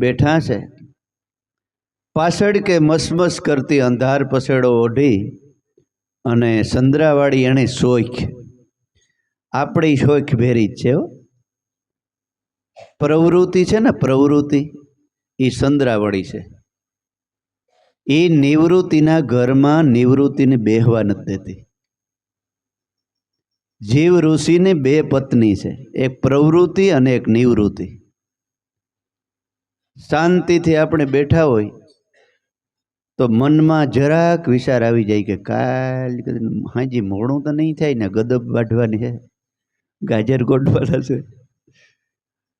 બેઠા છે, પાછળ કે મસમસ કરતી અંધાર પસેડો ઓઢી અને સંદરાવાળી એણે શોખ, આપણી શોખ ભેરી જ છે. પ્રવૃત્તિ છે ને, પ્રવૃત્તિ એ સંદરાવાળી છે. એ નિવૃત્તિના ઘરમાં નિવૃત્તિને બેહવા નથી દેતી. જીવ ઋષિની બે પત્ની છે, એક પ્રવૃત્તિ અને એક નિવૃત્તિ. શાંતિથી આપણે બેઠા હોય તો મનમાં જરાક વિચાર આવી જાય કે કાલ હાજી મોડું તો નહીં થાય ને, ગદબ વાઢવાની છે, ગાજર ગોઠવાના છે,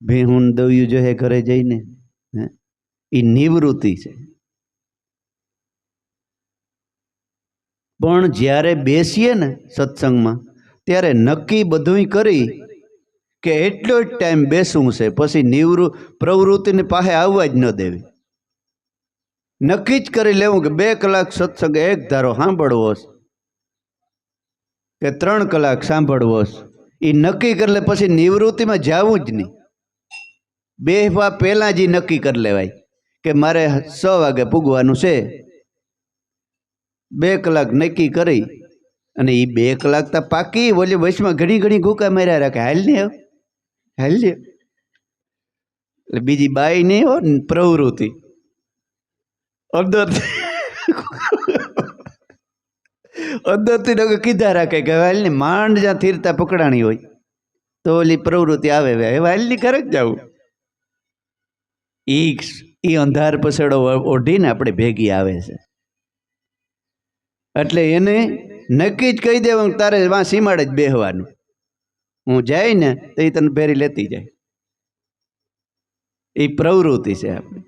ભેહું દવ્યું જોઈએ ઘરે જઈને. એ નિવૃત્તિ છે. પણ જ્યારે બેસીએ ને સત્સંગમાં ત્યારે નક્કી બધું કરી કે એટલો જ ટાઈમ બેસવું છે, પછી પ્રવૃત્તિની પાસે આવવા જ ન દેવી. નક્કી જ કરી લેવું કે 2 કલાક સત્સંગ એક ધારો સાંભળવો કે 3 કલાક સાંભળવો. એ નક્કી કરી લે, પછી નિવૃત્તિમાં જવું જ નહીં. બેહવા પહેલાં જ નક્કી કરી લેવાય કે મારે 6 વાગે પૂગવાનું છે. 2 કલાક નક્કી કરી અને એ 2 કલાક તો પાકી ઓલી વચમાં ઘણી ઘણી ગુકા માર્યા રાખે, હાલ ને હાલ ને. એટલે બીજી બાઈ નહીં હો, પ્રવૃત્તિ અંદરથી કીધા રાખે કે હાલ ને, માંડ જ્યાં થીરતા પકડાણી હોય તો ઓલી પ્રવૃત્તિ આવે, હાલ ની કરે જ જવું. એ અંધાર પસેડો ઓઢીને આપણે ભેગી આવે છે. એટલે એને નક્કી જ કહી દેવું તારે વાં સીમાડે જ બેહવાનું. હું જાય ને તો એ તને ફેરી લેતી જાય. એ પ્રવૃત્તિ છે આપણી.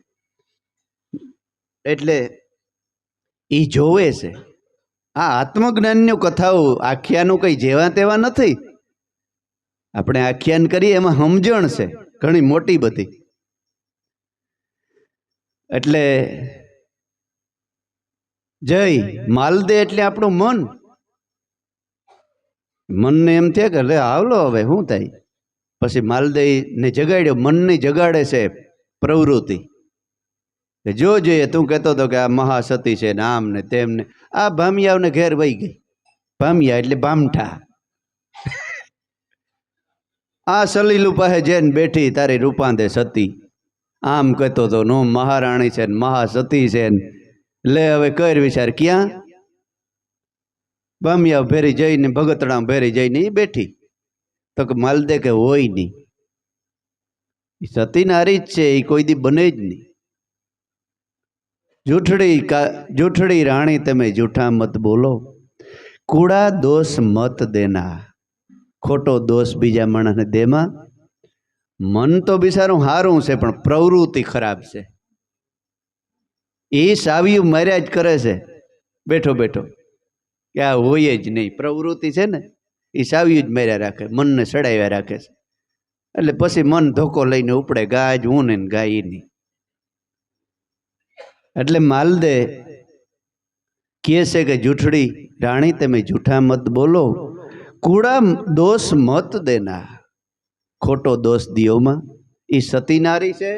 એટલે એ જોવે છે. આ આત્મજ્ઞાનની કથાઓ આખ્યાનો કંઈ જેવા તેવા નથી. આપણે આખ્યાન કરીએ એમાં સમજણ છે ઘણી મોટી બધી. એટલે જય માલદે એટલે આપણું મન. મનને એમ થયા કે લે આવલો હવે શું થાય. પછી માલદેને જગાડ્યો. મનને જગાડે છે પ્રવૃત્તિ. જો જોઈએ તું કહેતો હતો કે આ મહાસતી છે ને આમ ને તેમ ને. આ ભામિયાઓને ઘેર વહી ગઈ. ભામિયા એટલે ભામઠા. આ સલીલું પાસે જઈને બેઠી તારી રૂપાંદે સતી. આમ કહેતો હતો નો મહારાણી છે ને મહાસતી છે ને. લે હવે કર વિચાર ક્યાં. ભામિયા ભેરી જઈને ભગતડા ભેરી જઈને એ બેઠી. તો કે માલદે કે હોય નહીં. સતી નારી જ છે, એ કોઈ દી બને જ નહીં. જૂઠડી રાણી તમે જૂઠા મત બોલો, કૂડા દોષ મત દેના. ખોટો દોષ બીજા માણસને દેમાં. મન તો બિચારું સારું છે પણ પ્રવૃત્તિ ખરાબ છે. એ સાવિયું માર્યા જ કરે છે બેઠો બેઠો કે આ હોય જ નહીં. પ્રવૃત્તિ છે ને એ સાવિયું જ માર્યા રાખે, મનને સડાવ્યા રાખે છે. એટલે પછી મન ધોકો લઈને ઉપડે, ગાય હું ને ગાય નહીં. એટલે માલદે કહે છે કે જૂઠડી રાણી તમે જૂઠા મત બોલો, કૂડા દોષ મત દેના. ખોટો દોષ દિયોમાં. એ સતી નારી છે.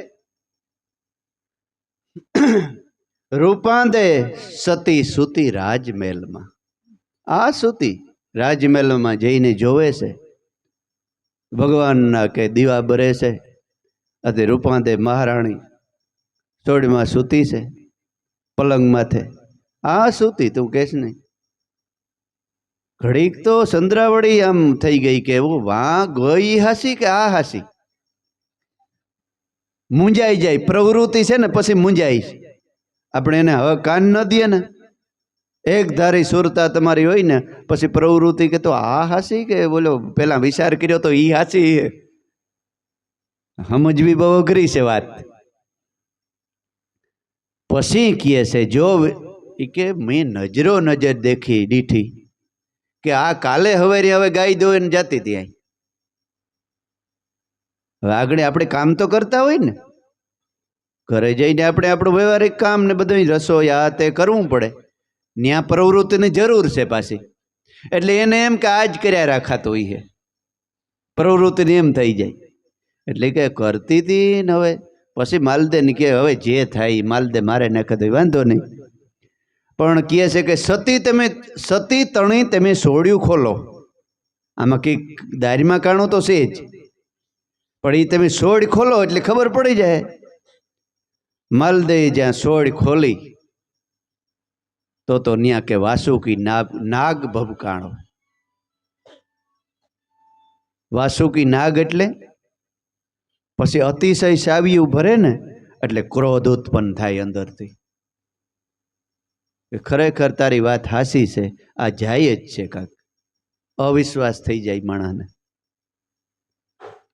રૂપાંદે સતી સૂતી રાજમહેલમાં. આ સૂતી રાજમહેલમાં જઈને જોવે છે ભગવાનના કે દીવા બરે છે. અને રૂપાંદે મહારાણી ચોડીમાં સૂતી છે પલંગ માથે. આ સૂતી તું કહેશ નહીં. ઘડીક તો સંદ્રાવળી આમ થઈ ગઈ કે વાં ગઈ હાસી કે આ હાસી. મૂંઝાઈ જાય. પ્રવૃત્તિ છે ને પછી મૂંઝાઈ. આપણે એને હવે કાન ન દઈએ ને, એક ધારી સુરતા તમારી હોય ને પછી પ્રવૃત્તિ કે તો આ હાસી કે બોલો પેલા વિચાર કર્યો તો ઈ હાસી. સમજવી બહુ અઘરી છે વાત. પછી કહે છે જો કે મેં નજરો નજર દેખી દીઠી કે આ કાલે હવે ગાય દોઈને જતી હતી. હવે આગળ આપણે કામ તો કરતા હોય ને, ઘરે જઈને આપણે આપણું વ્યવહારિક કામ ને બધું રસોઈ આ તે કરવું પડે. ત્યાં પ્રવૃત્તિની જરૂર છે પાછી. એટલે એને એમ કે આજ કર્યા રાખાતો હોય છે, પ્રવૃત્તિની એમ થઈ જાય. એટલે કે કરતી હતી ને હવે પછી માલદેને કે હવે જે થાય માલદે મારે નાખે તો વાંધો નહીં, પણ કહે છે કે સતી તણી તમે સોડ્યું ખોલો. આમાં કંઈક દારીમાં કાણું તો છે જ, પણ એ તમે સોડ ખોલો એટલે ખબર પડી જાય. માલદે જ્યાં સોડ ખોલી તો ન્યા કે વાસુકી નાગ ભભકાણો. વાસુકી નાગ એટલે પછી અતિશય સાવ્યું ભરે ને એટલે ક્રોધ ઉત્પન્ન થાય અંદરથી. ખરેખર તારી વાત હાસી છે, આ જાય જ છે કાંક. અવિશ્વાસ થઈ જાય માણાને.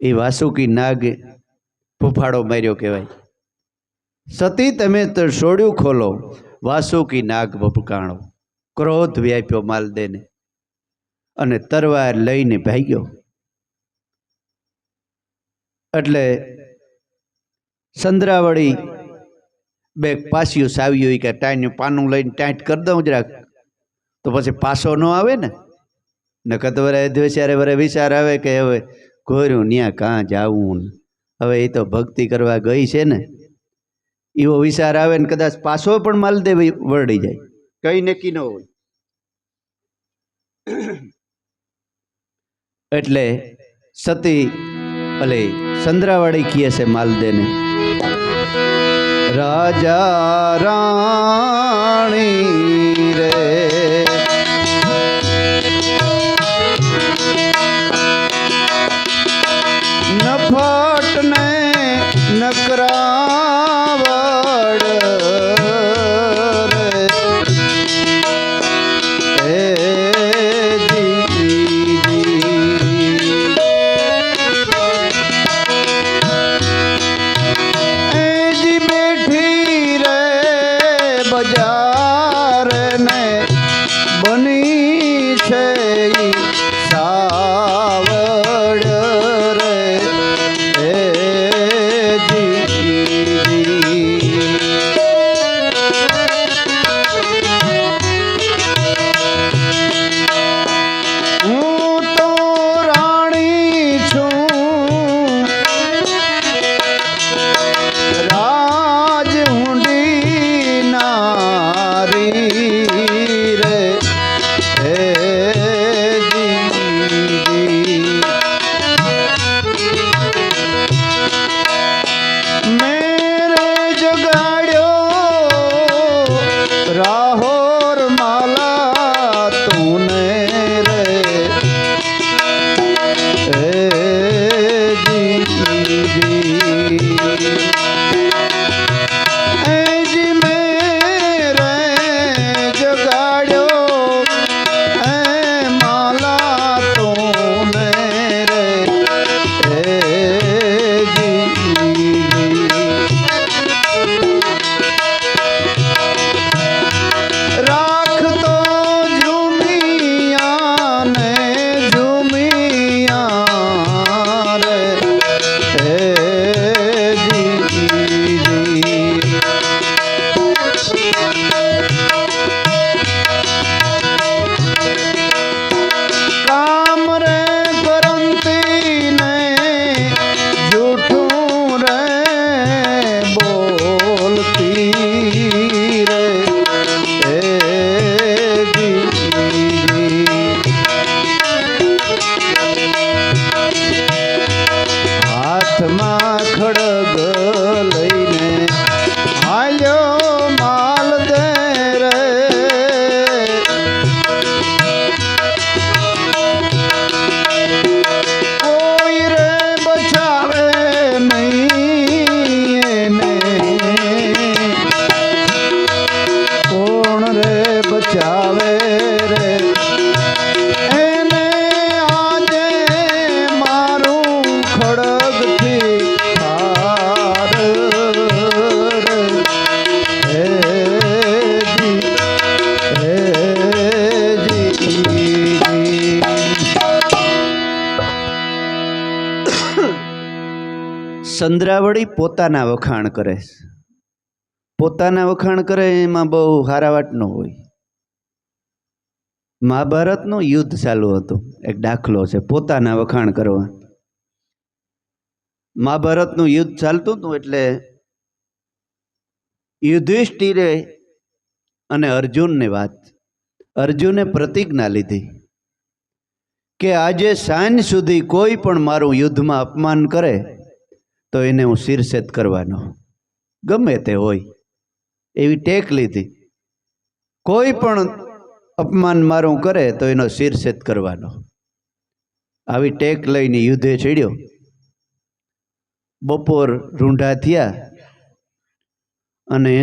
એ વાસુકી નાગ ફૂફાડો માર્યો કહેવાય. સતી તમે તો સોડ્યું ખોલો, વાસુકી નાગ ભભકાણો. ક્રોધ વ્યાપ્યો માલદેને અને તરવાર લઈને ભાગ્યો. એટલે સંદ્રાવળી બે પાસ્યું સાવ્યું કે ટાઈનું પાનું લઈને ટાઈટ કરી દઉં જરાક તો પછી પાસો ન આવે ને. નકર તો વરે વિચાર આવે કે હવે ઘોર્યું ન્યા કાં જાવું, હવે એ તો ભક્તિ કરવા ગઈ છે ને, એવો વિચાર આવે ને કદાચ પાસો પણ માલદેવ વરડી જાય, કઈ નક્કી ન હોય. એટલે સતી ભલે સંદ્રાવાળી કહે છે માલદેને, રાજા રાણી રે નફટ ને નકરાવડ રે બજાર ને બની છે સાવડ રે હું તો રાણી છું, રાજ હુંડી નારી રે મેરે જગાડ્યો રાહોર માલા તુને રે જી મેરે જગાડ્યો માલા તુને રે રાખતો ઝુમિયા ને ઝુમિયા રે કામ રે કરંતી ને જૂઠું રે બોલતી રે હાથમાં ખડગ લઈને હાલ્યો માલદે રે કોઈ રે બચાવે નહીં એને, કોણ રે બચાવે રે એને, આજે મારું ખડગથી ઠાર સંદ્રાવળી પોતાના વખાણ કરે. પોતાના વખાણ કરે એમાં બહુ હારા વાત ન હોય. મહાભારતનું યુદ્ધ ચાલુ હતું, એક દાખલો છે પોતાના વખાણ કરવા. મહાભારતનું યુદ્ધ ચાલતું હતું એટલે યુધિષ્ઠિરે અને અર્જુનની વાત. અર્જુને પ્રતિજ્ઞા લીધી કે આજે સાંજ સુધી કોઈ પણ મારું યુદ્ધમાં અપમાન કરે તો એને હું શિરછેદ કરવાનો, ગમે તે હોય. એવી ટેક લીધી, કોઈ પણ અપમાન મારું કરે તો એનો શિરછેદ કરવાનો. આવી ટેક લઈને યુદ્ધે ચડ્યો. બપોર રૂંઢા થયા અને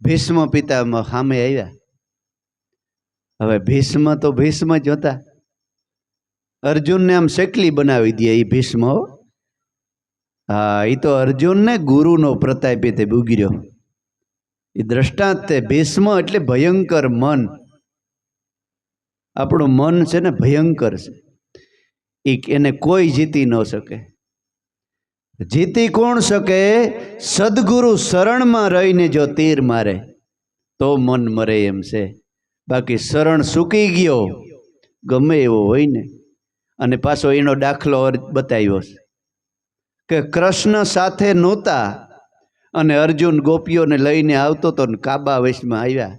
ભીષ્મ પિતામહ સામે આવ્યા. હવે ભીષ્મ તો ભીષ્મ જ હતા. અર્જુનને આમ શેકલી બનાવી દે એ ભીષ્મ. હા, એ તો અર્જુનને ગુરુનો પ્રતાપે તે બુગર્યો. એ દ્રષ્ટાંત તે ભીષ્મ એટલે ભયંકર મન. આપણું મન છે ને ભયંકર છે. એને કોઈ જીતી ન શકે. જીતી કોણ શકે? સદગુરુ શરણમાં રહીને જો તીર મારે તો મન મરે એમ છે. બાકી શરણ સૂકી ગયો ગમે એવો હોય ને. અને પાછો એનો દાખલો બતાવ્યો કે કૃષ્ણ સાથે નહોતા અને અર્જુન ગોપીઓને લઈને આવતો હતો ને કાબા વેશમાં આવ્યા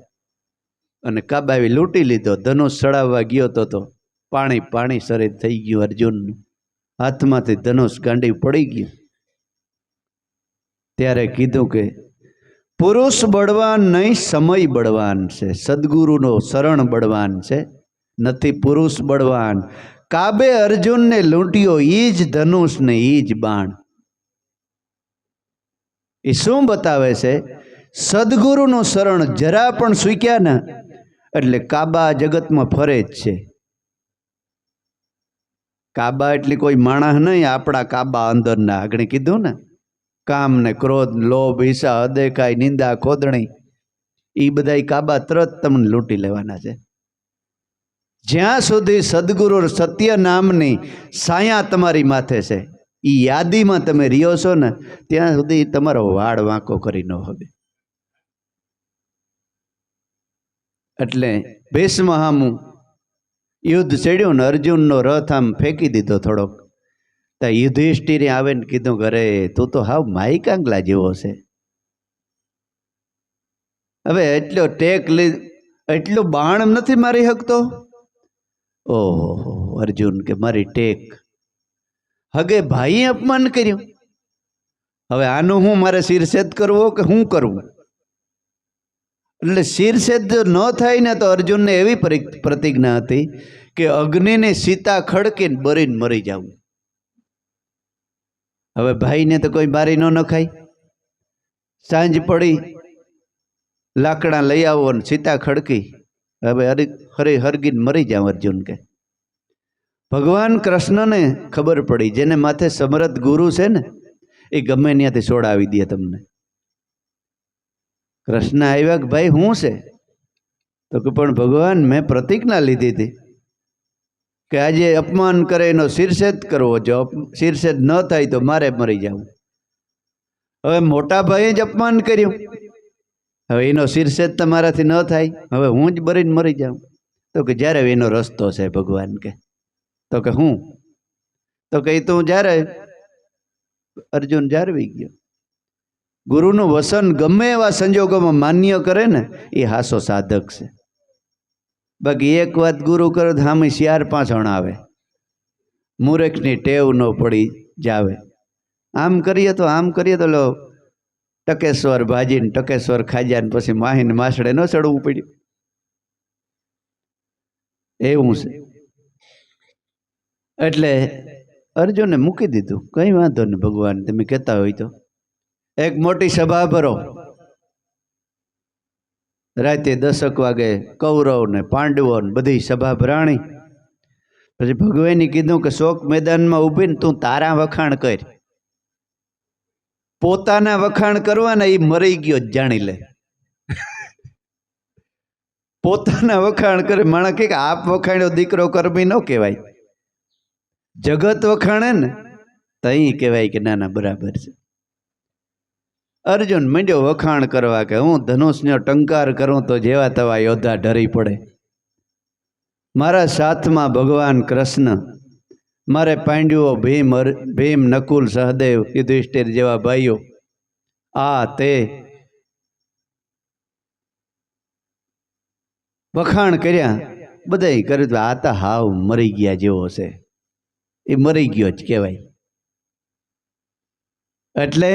અને કાબાવી લૂંટી લીધો. ધનુષ ચડાવવા ગયો તો પાણી પાણી શરીર થઈ ગયું. અર્જુનનું હાથમાંથી ધનુષ ગાંડી પડી ગયું. ત્યારે કીધું કે પુરુષ બળવાન નહીં, સમય બળવાન છે. સદગુરુનો શરણ બળવાન છે, નથી પુરુષ બળવાન. કાબે અર્જુનને લૂંટ્યો, ઈ જ ધનુષ ને ઈ જ બાણ. એ શું બતાવે છે? સદગુરુનું શરણ જરા પણ સૂક્યા ને એટલે કાબા જગતમાં ફરે જ છે. કાબા એટલે કોઈ માણસ નહીં, આપણા કાબા અંદરના. આગળ કીધું ને, કામ ને ક્રોધ, લોભ, ઈર્ષા, અદેખાઈ, નિંદા, ખોદણી, એ બધા કાબા તરત તમને લૂંટી લેવાના છે. જ્યાં સુધી સદગુરુ સત્ય નામની સાયા તમારી માથે છે, એ યાદીમાં તમે રહ્યો છો ને ત્યાં સુધી તમારો વાળ વાંકો કરી ન હવે. એટલે ભીષ્મ હામું યુદ્ધ ચડ્યું ને અર્જુનનો રથ આમ ફેંકી દીધો થોડોક. તો યુધિષ્ઠિરે આવે ને કીધું, ઘરે તું તો હાવ માઈ કાંગલા જેવો છે. હવે એટલો ટેક એટલું બાણ નથી મારી શકતો. ઓહો અર્જુન કે મારી ટેક. હગે ભાઈએ અપમાન કર્યું. હવે આનું હું મારે શિરછેદ કરવો કે શું કરવું? એટલે શિરછેદ ન થાય ને તો અર્જુનને એવી પ્રતિજ્ઞા હતી કે અગ્નિને સીતા ખડકીને બરીને મરી જવું. હવે ભાઈને તો કોઈ બારી ન નખાય. સાંજ પડી, લાકડા લઈ આવો ને સીતા ખડકી, હવે હરી હરગીને મરી જાવ અર્જુન કે. ભગવાન કૃષ્ણને ખબર પડી, જેને માથે સમર્થ ગુરુ છે ને એ ગમે ત્યાંથી છોડાવી દે તમને. કૃષ્ણ આવ્યા કે ભાઈ શું છે? તો કે પણ ભગવાન મેં પ્રતિજ્ઞા લીધી હતી કે આજે અપમાન કરે એનો શિરછેદ કરવો, જો શિરછેદ ન થાય તો મારે મરી જવું. હવે મોટા ભાઈએ જ અપમાન કર્યું, હવે એનો શિરછેદ તમારાથી ન થાય, હવે હું જ બરીને મરી જાઉં. તો કે જ્યારે એનો રસ્તો છે ભગવાન કે. તો કે હું? તો કે તું જ્યારે અર્જુન જાળવી ગયો. ગુરુનું વસન ગમે એવા સંજોગોમાં માન્ય કરે ને એ હાસો સાધક છે. બાકી એક વાત ગુરુ કરો તો હામે 4-5 આવે. મૂર્ખની ટેવ ન પડી જાવે. આમ કરીએ તો લો ટકેશ્વર ભાજીને ટકેશ્વર ખાઈ ને પછી માહીને માસડે ન ચડવું પડ્યું. એવું છે. એટલે અર્જુને મૂકી દીધું, કંઈ વાંધો નહીં ભગવાન, તમે કહેતા હોય તો. એક મોટી સભા ભરો. રાતે 10 વાગે કૌરવ ને પાંડવો ને બધી સભા ભરાણી. પછી ભગવાને કીધું કે શોક મેદાનમાં ઊભીને તું તારા વખાણ કર. પોતાના વખાણ કરવાના એ મરી ગયો જ જાણી લે. પોતાના વખાણ કરે. માણસ કે આપ વખાણ્યો દીકરો કર્મી ન કહેવાય. જગત વખાણે ને તઈ કહેવાય કે ના ના બરાબર છે. અર્જુન મંડ્યો વખાણ કરવા કે હું ધનુષનો ટંકાર કરું તો જેવા તેવા યોદ્ધા ડરી પડે. મારા સાથમાં ભગવાન કૃષ્ણ, મારે પાંડવો ભીમ, નકુલ, સહદેવ, યુધિષ્ઠિર જેવા ભાઈઓ, આ તે વખાણ કર્યા, બધાય કર્યું તો આ તો હાવ મરી ગયા જેવો છે, એ મરી ગયો જ કહેવાય. એટલે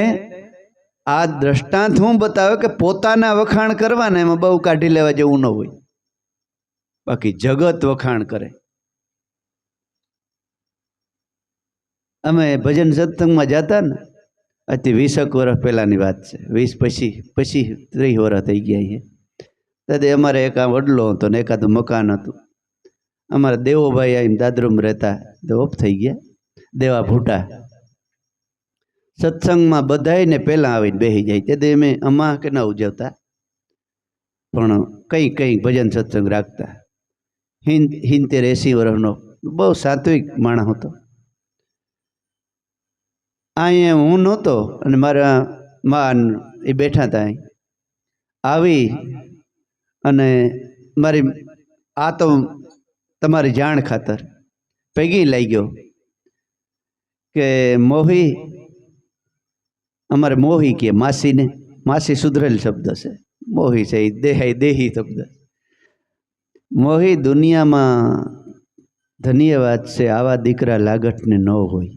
આ દ્રષ્ટાંત હું બતાવે કે પોતાના વખાણ કરવાના એમાં બહુ કાઢી લેવા જેવું ન હોય, બાકી જગત વખાણ કરે. અમે ભજન સત્સંગમાં જતા ને, આજથી 20 વર્ષ પહેલાંની વાત છે, 20 પછી 30 વર્ષ થઈ ગયા છે. દાદા અમારે એક આ વડલો હતો ને એકાદું મકાન હતું. અમારા દેવોભાઈ આવીને દાદરૂમ રહેતા, તો ઓફ થઈ ગયા, દેવા ભૂટા. સત્સંગમાં બધાને પહેલાં આવીને બેસી જાય. તેથી અમે અમા કે ના ઉજવતા, પણ કંઈ ભજન સત્સંગ રાખતા. 70-80 વર્ષનો બહુ સાત્વિક માણસ હતો. અહીંયા હું નહોતો અને મારા માં એ બેઠા હતા. આવી અને મારી આ તો તમારી જાણ ખાતર પૈગી લઈ ગયો કે મોહી, અમારે મોહી કે માસીને, માસી સુધરેલ શબ્દ છે, મોહી છે એ દેહી શબ્દ. મોહી, દુનિયામાં ધન્યવાદ છે આવા દીકરા લાગટને ન હોય.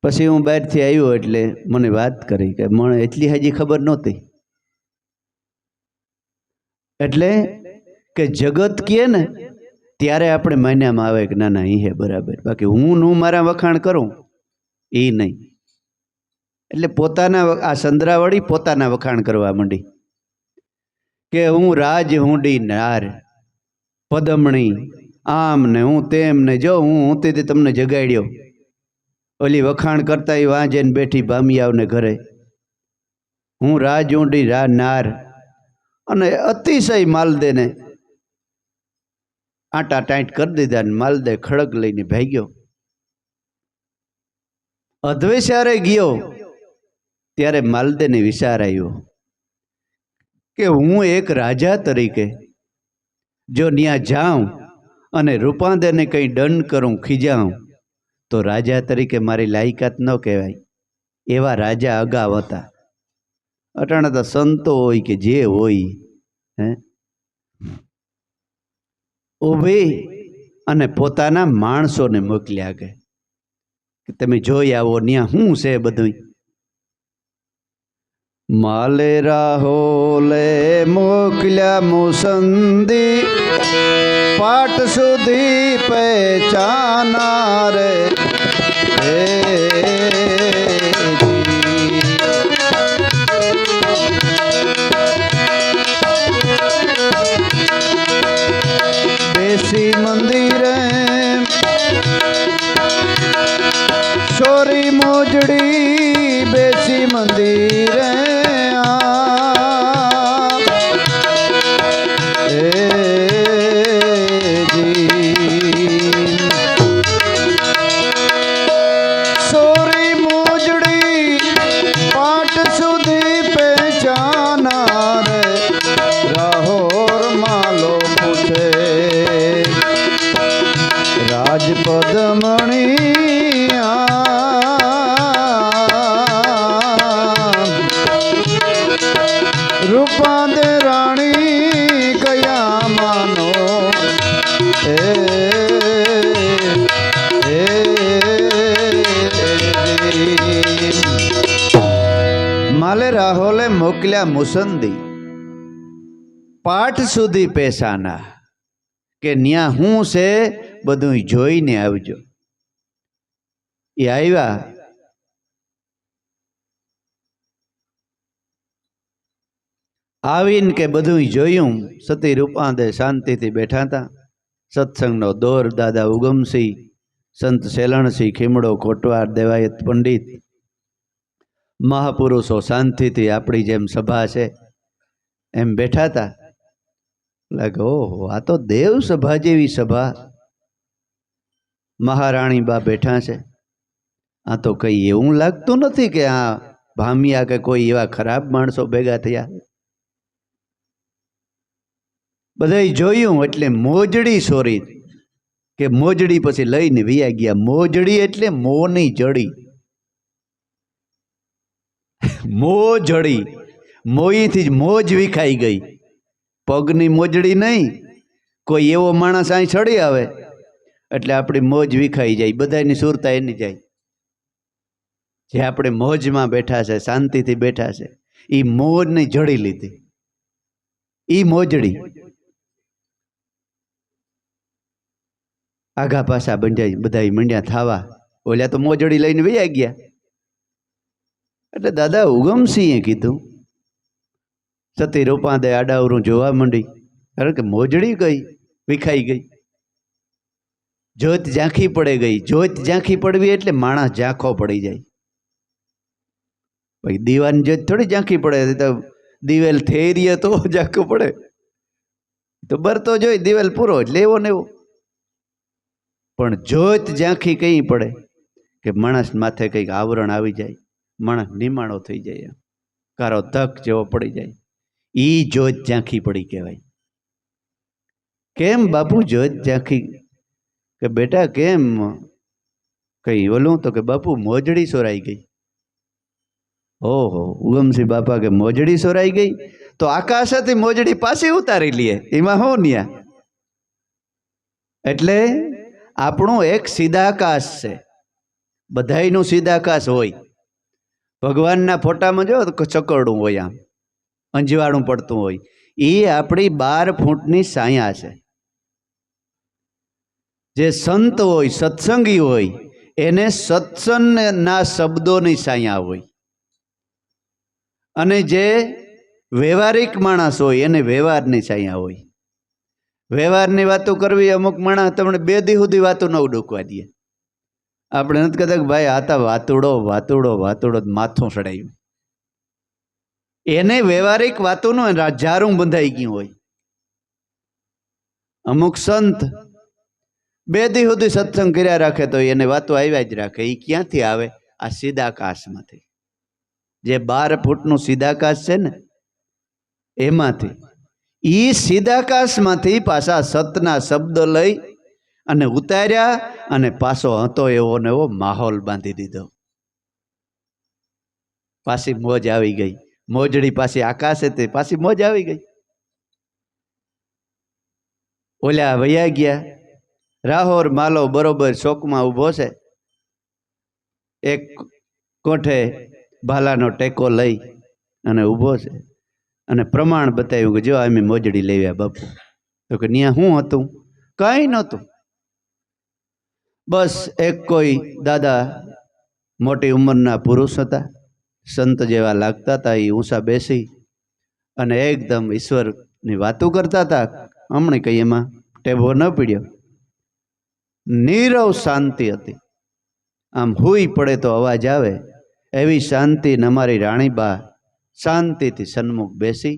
પછી હું બહારથી આવ્યો એટલે મને વાત કરી કે મને એટલી હજી ખબર નહોતી. એટલે કે જગત કહે ને ત્યારે આપણે માન્યામાં આવે કે ના ના એ હે બરાબર, બાકી હું મારા વખાણ કરું એ નહીં. એટલે પોતાના આ સંદ્રાવળી પોતાના વખાણ કરવા માંડી કે હું રાજ હુંડી નાર પદમણી આમ ને હું તેમ ને, જો હું તે તમને જગાડ્યો. ઓલી વખાણ કરતા એ વાં જઈને બેઠી ભામિયાઓને ઘરે, હું રાજ ઊંડી નાર, અને અતિશય માલદેને આટા ટાઈટ કરી દીધા ને માલદે ખડગ લઈને ભાગ્યો. અધ્વેશારે ગયો ત્યારે માલદેને વિચાર આવ્યો કે હું એક રાજા તરીકે જો ત્યાં જાઉં અને રૂપાંદેને કંઈ દંડ કરું, ખીજાઉં, તો રાજા તરીકે મારી લાયકાત ન કહેવાય. એવા રાજા અગાઉ હતા. અટાણે તો સંતો હોય કે જે હોય ઊભી અને પોતાના માણસોને મોકલ્યા કે તમે જોઈ આવો ત્યાં શું છે બધું. માલે રાહોલે મોકલ્યા મુસંદી, પાટ સુધી પહેચાના રે બેસી મંદિરે છોરી મોજડી, બેસી મંદિરે પદમણી રૂપાંદ રાણી કયા માનો માલે રાહોલે મોકલ્યા મુસંદી, પાઠ સુધી પેશાના, કે ન્યા હું છે બધું જોઈને આવજો. એ આવ્યા, આવીને કે બધું જોયું. સતી રૂપાંદે શાંતિથી બેઠા હતા. સત્સંગનો દોર દાદા ઉગમસિંહ, સંત સેલણસિંહ, ખીમડો કોટવાર, દેવાયત પંડિત, મહાપુરુષો શાંતિથી આપણી જેમ સભા છે એમ બેઠા હતા. લાગે ઓહો, આ તો દેવ સભા જેવી સભા. મહારાણી બા બેઠા છે. આ તો કંઈ એવું લાગતું નથી કે આ ભામિયા કે કોઈ એવા ખરાબ માણસો ભેગા થયા. બધાય જોયું એટલે મોજડી સોરી કે મોજડી પછી લઈને વિયા ગયા. મોજડી એટલે મોની જડી, મોજડી, મોઈથી જ મોજ વિખાઈ ગઈ. પગની મોજડી નહીં, કોઈ એવો માણસ અહીં ચડી આવે એટલે આપણી મોજ વિખાઈ જાય, બધાની સુરતા એની જાય. જે આપણે મોજમાં બેઠા છે, શાંતિથી બેઠા છે, એ મોજની જડી લીધી, એ મોજડી આઘા પાછા બંધાઈ બધા મંડ્યા થાવા. ઓલ્યા તો મોજડી લઈને વૈયા ગયા. એટલે દાદા ઉગમસિંહે કીધું, સતી રૂપાદે આડાવરું જોવા માંડી, કારણ કે મોજડી ગઈ, વિખાઈ ગઈ, જોત ઝાંખી પડે ગઈ. જોત ઝાંખી પડવી એટલે માણસ ઝાંખો પડી જાય. ભાઈ દીવાની જોત થોડી ઝાંખી પડે, તો દિવેલ થઈ રહીએ તો ઝાંખો પડે, તો બરતો જોઈ દિવેલ પૂરો એટલે એવો ને એવો. પણ જોત ઝાંખી કઈ પડે કે માણસ માથે કંઈક આવરણ આવી જાય, માણસ નિમાણો થઈ જાય, કારો ધક જેવો પડી જાય, ઈ જોત ઝાંખી પડી કહેવાય. કેમ બાપુ જોત ઝાંખી? કે બેટા કેમ કઈ ઓલું? તો કે બાપુ મોજડી સોરાઈ ગઈ. ઓહો, ઉગમસિંહ બાપા કે મોજડી સોરાઈ ગઈ તો આકાશથી મોજડી પાછી ઉતારી લઈએ, એમાં હો ન્યા. એટલે આપણું એક સીધાકાશ છે, બધાયનું સીધાકાશ હોય. ભગવાનના ફોટામાં જો ચકરડું હોય, આમ અંજવાળું પડતું હોય, એ આપણી 12 ફૂટની સાયા છે. જે સંત હોય, સત્સંગી હોય, એને સત્સંગના શબ્દોની સાયા હોય, અને જે વ્યવહારિક માણસ હોય એને વ્યવહારની સાયા હોય. વ્યવહારની વાતો કરવી, અમુક માણસ તમને 2 દી સુધી વાતો ન ઉડકવા દે. આપણે નથી કહેતા કે ભાઈ આતા વાતુડો વાતુડો વાતુડો માથું ચડાવ્યું, એને વ્યવહારિક વાતોનું જારું બંધાઈ ગયું હોય. અમુક સંત 2 દી સુધી સત્સંગ કર્યા રાખે તો એને વાતો આવ્યા જ રાખે. એ ક્યાંથી આવે? આ સીધાકાશમાંથી. જે 12 ફૂટનું સીધાકાશ છે ને, એમાંથી. ઈ સીધાકાશમાંથી પાછા સતના શબ્દો લઈ અને ઉતાર્યા, અને પાછો હતો એવો ને એવો માહોલ બાંધી દીધો. પાછી મોજ આવી ગઈ. મોજડી પાછી આકાશે તે પાછી મોજ આવી ગઈ. ઓલ્યા વૈયા ગયા. રાહોર માલો બરોબર ચોકમાં ઊભો છે, એક કોઠે ભાલાનો ટેકો લઈ અને ઊભો છે, અને પ્રમાણ બતાવ્યું કે જો અમે મોજડી લેવ્યા બાપુ. તો કે ન્યા શું હતું? કાંઈ નહોતું. બસ એક કોઈ દાદા મોટી ઉંમરના પુરુષ હતા, સંત જેવા લાગતા હતા. એ ઊંચા બેસી અને એકદમ ઈશ્વરની વાતો કરતા હતા. હમણાં કંઈ એમાં ટેભો ન પીડ્યો. નીરવ શાંતિ હતી. આમ હુઈ પડે તો અવાજ આવે એવી શાંતિ. અમારી રાણીબા શાંતિથી સન્મુખ બેસી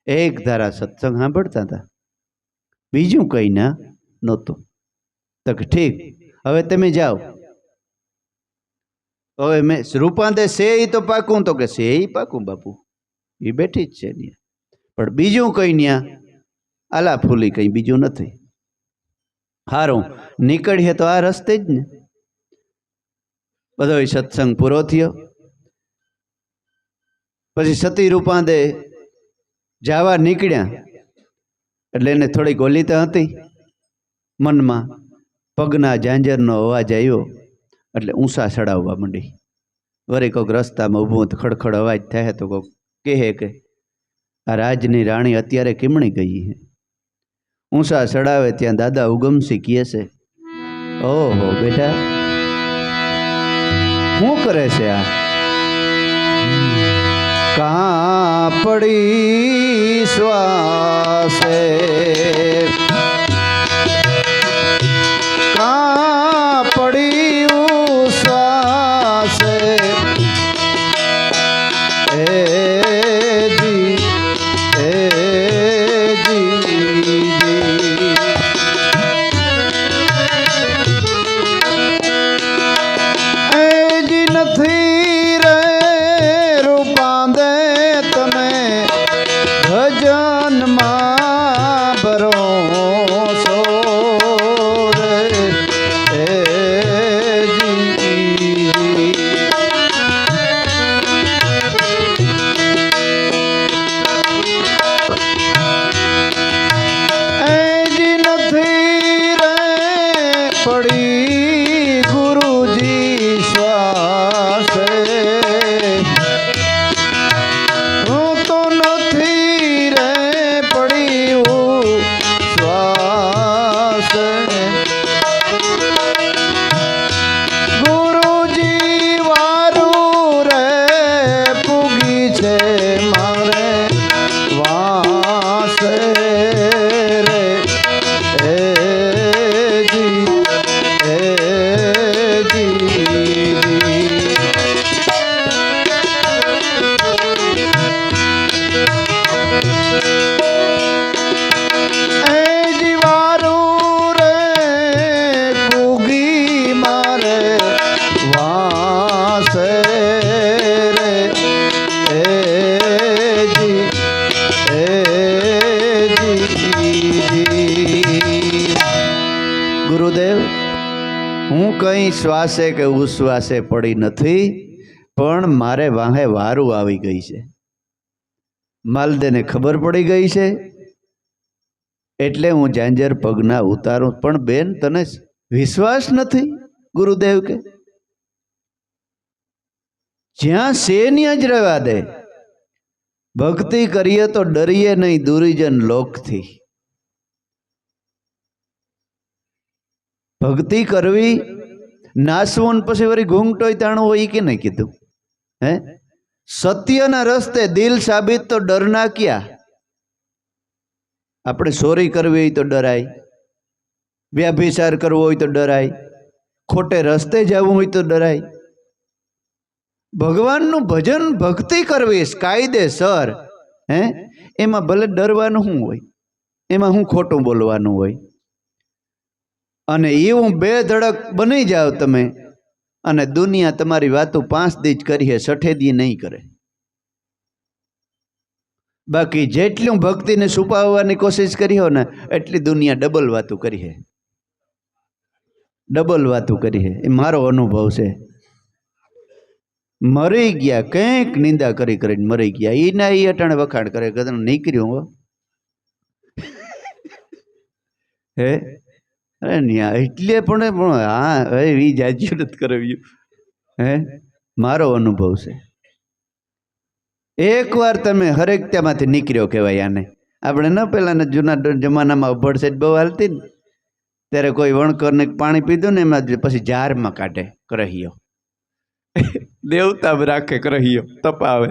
એક ધારા સત્સંગ સાંભળતા હતા. બીજું કંઈ ના નહોતું. તો કે ઠીક, હવે તમે જાઓ. હવે મેં રૂપાંતે છે એ તો પાકું? તો કે છે એ પાકું બાપુ, એ બેઠી જ છે ત્યાં. પણ બીજું કંઈ ત્યાં આલા ફૂલી કંઈ બીજું નથી. હારું, નીકળીએ તો આ રસ્તે જ ને. બધો સત્સંગ પૂરો થયો. પછી સતી રૂપાંતે જવા નીકળ્યા એટલે એને થોડીક ઓલી તો હતી મનમાં. પગના ઝાંઝરનો અવાજ આવ્યો એટલે ઊંસા ચડાવવા માંડી. વળી કોઈક રસ્તામાં ઊભું તો ખડખડ અવાજ થાય તો કોઈક કહે કે આ રાજની રાણી અત્યારે કેમણી ગઈ છે. ઊંસા ચડાવે ત્યાં દાદા ઉગમસિંહ કહે છે, ઓહો બેટા શું કરે છે આ? કાં પડી શ્વાસે, કાં પડી શ્વાસે, એ જી એ જી નથી રે રૂપાંતે તમે ભજનમાં ભરો ગુરુદેવ, હું કઈ શ્વાસે કે ઉશ્વાસે પડી નથી, પણ મારે વાહે વારું આવી ગઈ છે. માલદેને ખબર પડી ગઈ છે, એટલે હું ઝાંઝર પગના ઉતારું. પણ બેન, તને વિશ્વાસ નથી? ગુરુદેવ કે જ્યાં છે ત્યાં જ રહેવા દે. ભક્તિ કરીએ તો ડરીએ નહીં દુરીજન લોકથી. ભક્તિ કરવી, નાસવું પછી વળી ઘૂંઘટોય તાણું હોય કે નહીં કીધું? હે, સત્યના રસ્તે દિલ સાબિત તો ડરના ક્યાં? આપણે ચોરી કરવી હોય તો ડરાય, વ્યભિચાર કરવો હોય તો ડરાય, ખોટે રસ્તે જવું હોય તો ડરાય. ભગવાનનું ભજન ભક્તિ કરવી કાયદેસર, હે, એમાં ભલે ડરવાનું શું હોય? એમાં હું ખોટું બોલવાનું હોય? અને એવું બે ધડક બની જાઓ તમે, અને દુનિયા તમારી વાતો 5 દી જ કરીએ, 6 દી નહીં કરે. બાકી જેટલું ભક્તિને છુપાવવાની કોશિશ કરી હો ને, એટલી દુનિયા ડબલ વાતું કરી હે, ડબલ વાતું કરી હે. એ મારો અનુભવ છે. મરી ગયા, કંઈક નિંદા કરી કરીને મરી ગયા. એના એ અટાણે વખાણ કરે કે નીકળ્યું હો. હે, અરે ન્યા એટલે પણ હા, હવે એ જાજ્યું નથી કરાવ્યું. હે, મારો અનુભવ છે. એકવાર તમે હરેકત્યામાંથી નીકળ્યો કહેવાય આને. આપણે ન પેલાના જૂના જમાનામાં અભડસેટ બહુ હાલતી ને, ત્યારે કોઈ વણકરને પાણી પીધું ને, એમાં પછી જારમાં કાઢે કરહીયો. દેવતા રાખે કરહીયો, તપાવે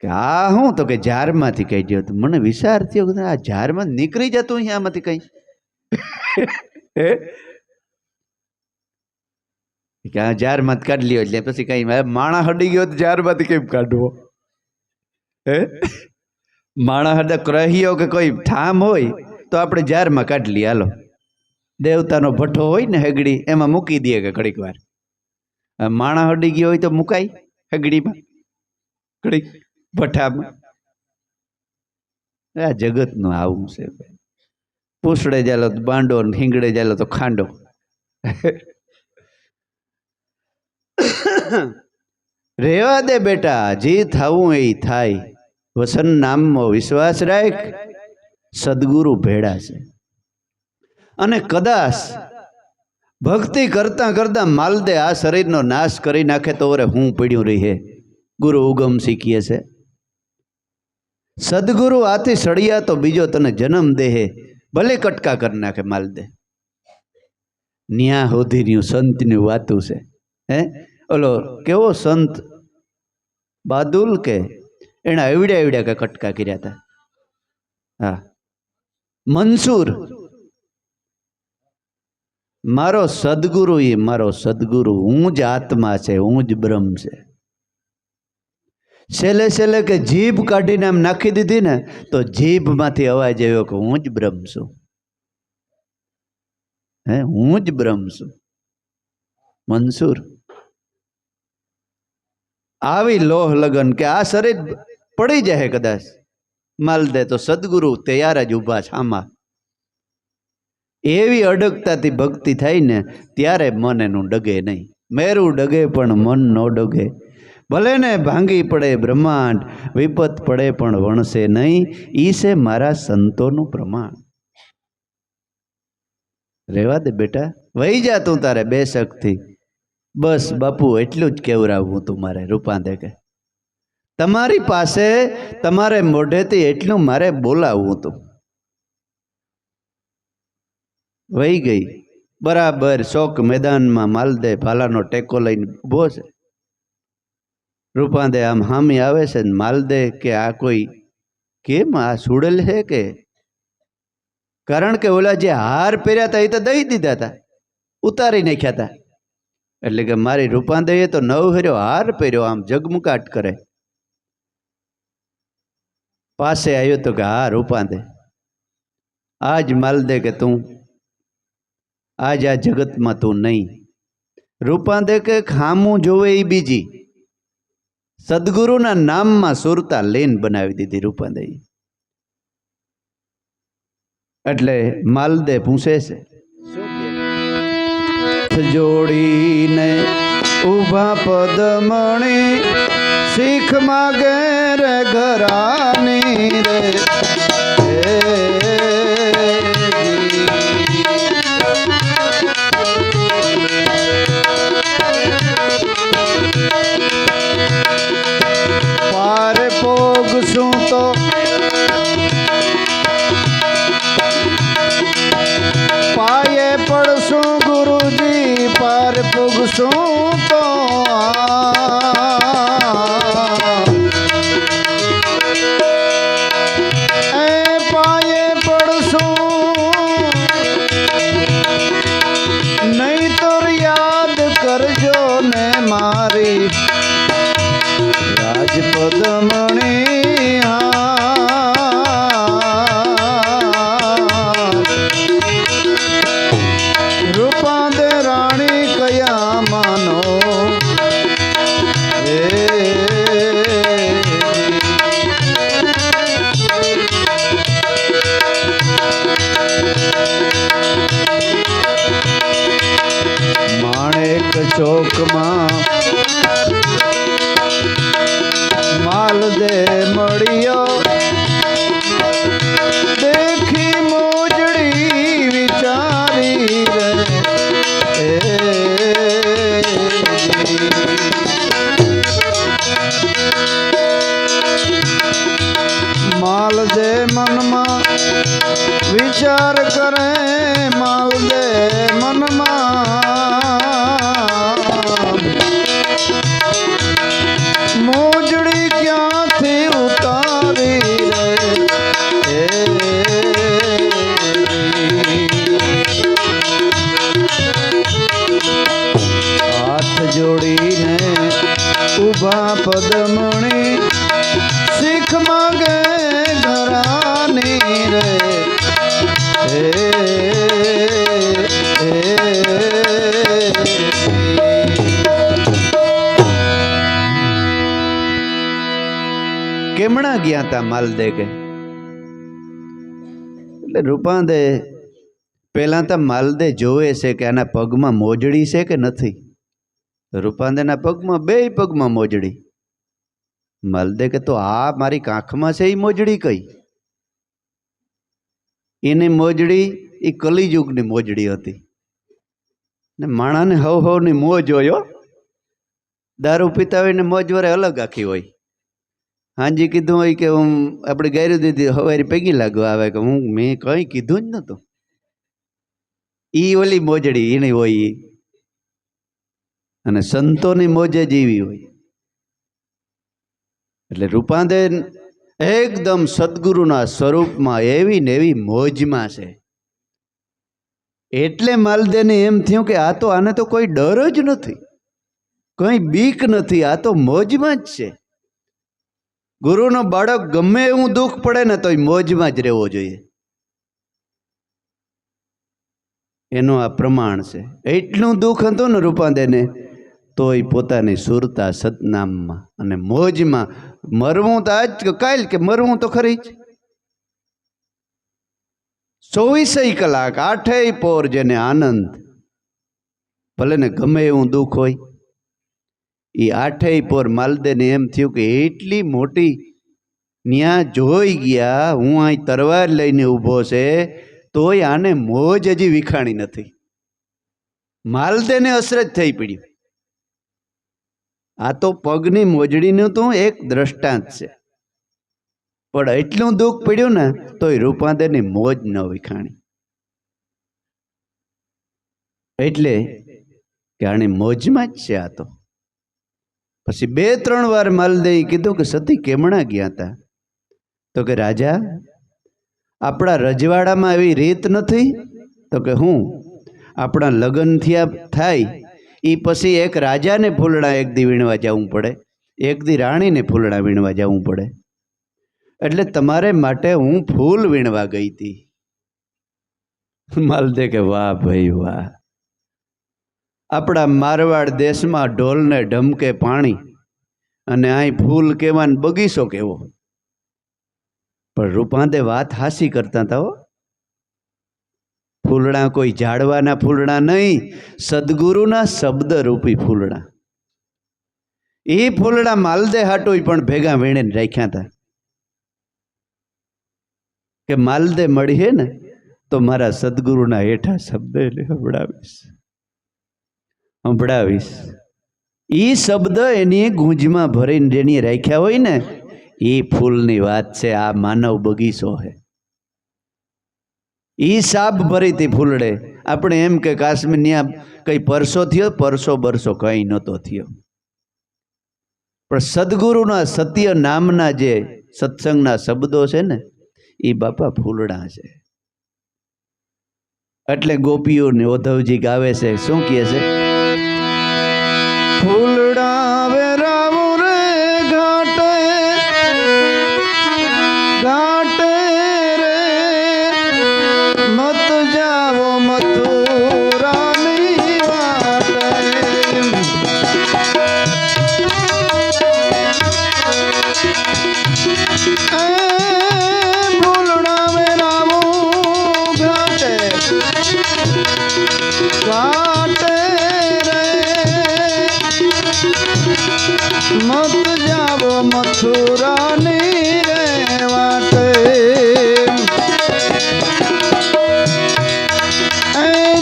કે આ હું તો કે જારમાંથી કાઢ્યો. તો મને વિચાર થયો કે આ જારમાં નીકળી જતું અહીંયામાંથી કઈ. કે આ જારમાં કાઢી લ્યો. એટલે પછી કઈ માણા હડી ગયો તો જારમાંથી કેમ કાઢવો? હે, માણા હડા કરહીયો કે કોઈ ઠામ હોય તો આપણે જારમાં કાઢી લઈએ. હાલો, દેવતાનો ભઠ્ઠો હોય ને હેગડી, એમાં મૂકી દઈએ કે ઘડીક વાર. માણા હડી ગયો હોય તો મુકાય હેગડીમાં, ઘડીક ભઠ્ઠામાં. આ જગતનું આવું છે. પૂછડે ચાલો તો બાંડો, હિંગડે ચાલો તો ખાંડો. રેવા દે બેટા, જે થવું એ થાય. વસન નામમાં વિશ્વાસ રાખ, સદગુરુ ભેડા છે. અને કદાચ ભક્તિ કરતા કરતા માલદે આ શરીરનો નાશ કરી નાખે તો ઓરે હું પડ્યું રહી હે. ગુરુ ઉગમ શીખીએ છે. સદગુરુ આથી સળિયા તો બીજો તને જન્મ દેહે, ભલે કટકા કરી નાખે માલદે. ન્યા હોધીર્યું સંતની વાતું છે. હે, ઓલો કેવો સંત બાદુલ કે એના એવડ્યા એવડ્યા કે કટકા કર્યા હતા. હા, મંસૂર મારો સદગુરુ, એ મારો સદગુરુ. હું જ આત્મા છે, હું જ બ્રહ્મ છે. છેલ્લે છેલ્લે કે જીભ કાઢીને આમ નાખી દીધી ને, તો જીભમાંથી અવાજ આવ્યો કે હું જ બ્રહ્મ છું. હે, હું જ બ્રહ્મ છું. મંસૂર આવી લોહ લગન કે આ શરીર પડી જાય કદાચ માલદે, તો સદગુરુ તૈયાર જ ઊભા છામાં. એવી અડગતાથી ભક્તિ થાય ને, ત્યારે મન એનું ડગે નહીં. મેરું ડગે પણ મન ન ડગે. ભલે ને ભાંગી પડે બ્રહ્માંડ, વિપત પડે પણ વણશે નહીં. ઈ છે મારા સંતોનું પ્રમાણ. રેવા દે બેટા, વહી જા તું તારે બેશકથી. બસ બાપુ એટલું જ કેવરાવવું તું મારે. રૂપાંદે કે તમારી પાસે તમારે મોઢેથી એટલું મારે બોલાવવું તું. વહી ગઈ બરાબર. શોક મેદાનમાં માલદે ભાલાનો ટેકો લઈને ઊભો છે. રૂપાંદે આમ હામી આવે છે ને માલદે કે આ કોઈ કેમ આ સુડેલ છે કે? કારણ કે ઓલા જે હાર પહેર્યા હતા એ તો દઈ દીધા હતા, ઉતારી નાખ્યા હતા. એટલે કે મારી રૂપાંદેએ તો નવહેર્યો હાર પહેર્યો, આમ જગમગાટ કરે. પાસે આવ્યો તો કે હા રૂપાંદે, આજ માલદે કે તું આજ આ જગતમાં તું નહીં. રૂપાંદે કે ખામું જોવે એ બીજી, સદગુરુના નામમાં સુરતા લીન બનાવી દીધી રૂપાદેવી. એટલે માલદે પૂછે છે, જોડીને ઉભા પદમણી શીખ માગે રે ઘરાની રે પાર પોગશું તો પાયે પડશું ગુરુજી, પાર પોગશું તો પાયે પડશું, નહીં તો યાદ કરજો ને મારી રાજપદમણી. રૂપાદે રાણી કયા માનો માણેક ચોકમાં માલદે મળ્યો, દેખી મોજડી વિચારી રે માલદે મનમાં વિચાર કરે, માલદે મનમાં મોજડી ક્યાંથી ઉતારી રે હાથ જોડીને ઉભા પદમણી શીખ માગે ઘરાની રે કેમણા ગયા તા માલદે કે? એટલે રૂપાદે પેલા તો માલદે જોવે છે કે આના પગમાં મોજડી છે કે નથી. રૂપાદેના પગમાં, બે પગમાં મોજડી. માલદે કે તો આ મારી કાંખમાં છે એ મોજડી કઈ? એની મોજડી એ કલિયુગની મોજડી હતી ને માણાને હવની મોજ હોય. દારૂ પીતા હોય ને મોજ વરે અલગ આખી હોય. હાજી કીધું હોય કે હું આપણે ગાયરું દીધી હવારી પૈકી લાગવા આવે કે હું મેં કંઈ કીધું જ નહોતું. ઈ ઓલી મોજડી એની હોય ઈ. અને સંતોની મોજ જ એવી હોય. એટલે રૂપાદે એકદમ સદગુરુના સ્વરૂપમાં એવી ને એવી મોજમાં છે. એટલે માલદેને એમ થયું કે આ તો આને તો કોઈ ડર જ નથી, કંઈ બીક નથી, આ તો મોજમાં જ છે. ગુરુનો બાળક ગમે એવું દુઃખ પડે ને તો મોજમાં જ રહેવો જોઈએ. એનું આ પ્રમાણ છે. એટલું દુઃખ હતું ને રૂપાદેને, તોય પોતાની સુરતા સતનામમાં અને મોજમાં. મરવું તો આજ કે કાલ, કે મરવું તો ખરી જ. 24 કલાક 8 પોર જેને આનંદ, ભલે ને ગમે એવું દુઃખ હોય. એ 8 પોર માલદેને એમ થયું કે એટલી મોટી ન્યા જોઈ ગયા, હું અહીં તરવાર લઈને ઊભો છે તોય આને મોજ હજી વિખાણી નથી. માલદેને અસરજ થઈ પડ્યું. આ તો પગની મોજડીનું તો એક દ્રષ્ટાંત છે, પણ એટલું દુઃખ પડ્યું ને તોય રૂપાદેની મોજ ન વિખાણી. એટલે કે આની મોજમાં જ છે આ તો. પછી 2-3 વાર માલદેએ કીધું કે સતી કેમણા ગયા હતા? તો કે રાજા, આપણા રજવાડામાં એવી રીત નથી. તો કે હું આપણા લગ્ન થાય એ પછી એક રાજાને ફૂલડા એક દી વીણવા જવું પડે, એક દી રાણીને ફૂલડા વીણવા જવું પડે. એટલે તમારે માટે હું ફૂલ વીણવા ગઈ હતી. માલદે કે વાહ ભાઈ વાહ, આપણા મારવાડ દેશમાં ઢોલને ઢમકે પાણી અને અહીં ફૂલ કેવા ને બગીચો કેવો. પણ રૂપાંતે વાત હાસી કરતા હતા હો. ફૂલડા કોઈ ઝાડવાના ફૂલડા નહીં, સદગુરુના શબ્દ રૂપી ફૂલડા. એ ફૂલડા માલદે હાટોય પણ ભેગા વીણીને રાખ્યા હતા કે માલદે મળી હે ને તો મારા સદગુરુના હેઠા શબ્દ સંભળાવીશ. એ શબ્દ એની ગૂંજમાં ભરીને જેની રાખ્યા હોય ને એ ફૂલની વાત છે. આ માનવ બગીચો છે. એ સાપ ભરી હતી ફૂલડે. આપણે એમ કે કાશ્મીર ત્યાં કઈ પરસો થયો, પરસો બરસો કઈ નહોતો થયો. પણ સદગુરુના સત્ય નામના જે સત્સંગના શબ્દો છે ને એ બાપા ફૂલડા છે. એટલે ગોપીઓને ઉદ્ધવજી ગાવે છે, શું કહે છે? ફૂલડા વેરાવું રે ઘાટે ઘાટે રે, મત જાવો મથુરાની વાટે. ફૂલડા વેરાવું ઘાટે ઘાટે રે, મત જાવો મથુરાની રે વાટે.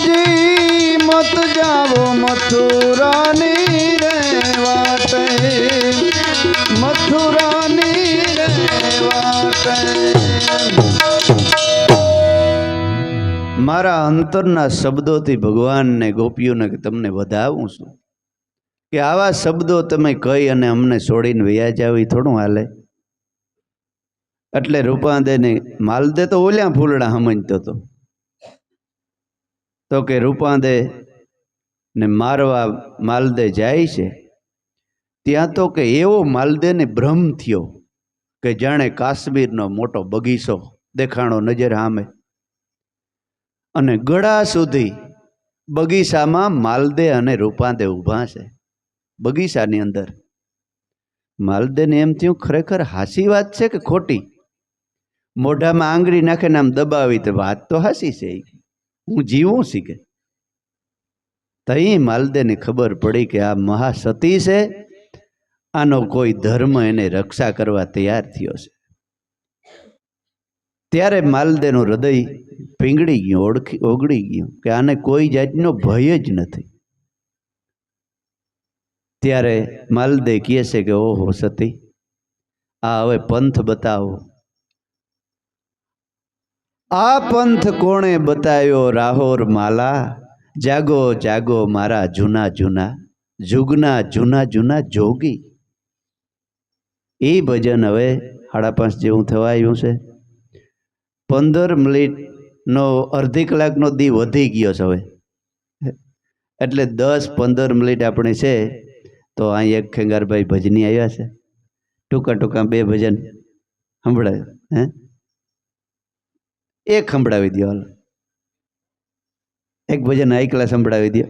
જી મત જાવો મથુરાની રે વાટે, મથુરાની રે વાટે. મારા અંતરના શબ્દોથી ભગવાનને ગોપીઓને તમને વધાવું છું કે આવા શબ્દો તમે કહી અને અમને છોડીને વયા જાવ એ થોડું હાલે. એટલે રૂપાંદેને માલદે તો ઓલ્યા ફૂલડા સમજતો હતો તો કે રૂપાંદે ને મારવા માલદે જાય છે ત્યાં તો કે એવો માલદેને ભ્રમ થયો કે જાણે કાશ્મીરનો મોટો બગીચો દેખાણો નજર સામે, અને ગળા સુધી બગીચામાં માલદે અને રૂપાંદે ઊભા છે. બગીચાની અંદર માલદેને એમ થયું ખરેખર હાસી વાત છે કે ખોટી. મોઢામાં આંગળી નાખે ને આમ દબાવી તો વાત તો હાસી છે, હું જીવું શીખે. તઈ માલદેને ખબર પડી કે આ મહાસતી છે, આનો કોઈ ધર્મ એને રક્ષા કરવા તૈયાર થયો છે. ત્યારે માલદેનું હૃદય પીંગળી ગયું, ઓગળી ગયું કે આને કોઈ જાતનો ભય જ નથી. ત્યારે માલદે કહે છે કે ઓહો સતી, આ હવે પંથ બતાવો. આ પંથ કોણે બતાવ્યો રાહોર માલા, જાગો જાગો મારા જૂના જૂના જુગના જૂના જૂના જોગી. એ ભજન હવે 5:30 જેવું થવા આવ્યું છે. 15 મિનિટનો અડધી કલાકનો દી વધી ગયો છે હવે, એટલે 10-15 મિનિટ આપણે છે તો અહીં એક ખેંગારભાઈ ભજની આવ્યા છે, ટૂંકા ટૂંકા 2 ભજન સંભળાય. એક સંભળાવી દો, હાલ એક ભજન આઈકલા સંભળાવી દો.